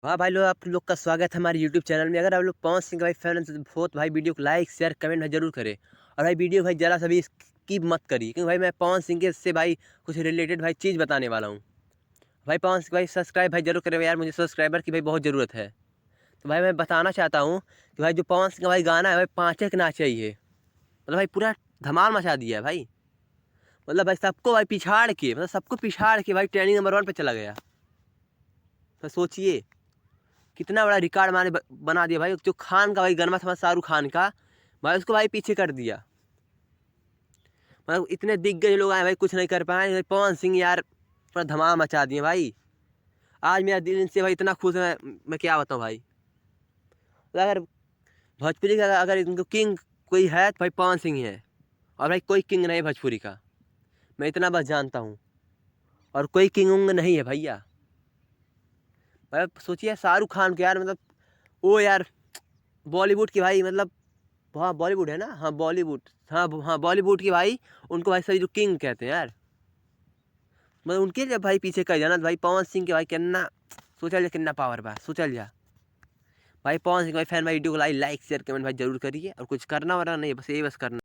हाँ भाई लोग, आप लोग का स्वागत है हमारे यूट्यूब चैनल में। अगर आप लोग पवन सिंह का भाई फैन हैं तो बहुत भाई वीडियो को लाइक शेयर कमेंट भाई जरूर करें। और भाई वीडियो भाई जरा सा भी स्किप मत करिए, क्योंकि भाई मैं पवन सिंह के से भाई कुछ रिलेटेड भाई चीज़ बताने वाला हूँ। भाई पवन सिंह भाई सब्सक्राइब भाई जरूर करें यार, मुझे सब्सक्राइबर की भाई बहुत ज़रूरत है। तो भाई मैं बताना चाहता हूँ कि भाई जो पवन सिंह का भाई गाना है भाई पाँचे के नाचे ही है, मतलब भाई पूरा धमाल मचा दिया है भाई। मतलब भाई सबको भाई पिछाड़ के, मतलब सबको पिछाड़ के भाई ट्रेनिंग नंबर 1 पे चला गया। तो सोचिए कितना बड़ा रिकॉर्ड माने बना दिया भाई। जो खान का भाई गाना था शाहरुख खान का, भाई उसको भाई पीछे कर दिया। मतलब इतने दिग्गज लोग आए भाई, कुछ नहीं कर पाए। भाई पवन सिंह यार पूरा धमाल मचा दिए भाई। आज मेरा दिल इनसे भाई इतना खुश है, मैं क्या बताऊँ भाई। तो अगर भोजपुरी का अगर इनको किंग कोई है तो भाई पवन सिंह ही है। और भाई कोई किंग नहीं है भोजपुरी का, मैं इतना बस जानता हूँ। और कोई किंग उंग नहीं है भैया। भाई सोचिए शाहरुख खान के यार, मतलब वो यार बॉलीवुड की भाई, मतलब हाँ बॉलीवुड है ना, हाँ बॉलीवुड, हाँ हाँ बॉलीवुड की भाई। उनको भाई सभी जो किंग कहते हैं यार, मतलब उनके लिए भाई पीछे कर जाना। तो भाई पवन सिंह के भाई कितना सोचल जा, कितना पावर बा सोचल जा। भाई पवन सिंह भाई फैन भाई वीडियो को लाइक शेयर कमेंट भाई जरूर करिए। और कुछ करना वरना नहीं है, बस यही बस करना।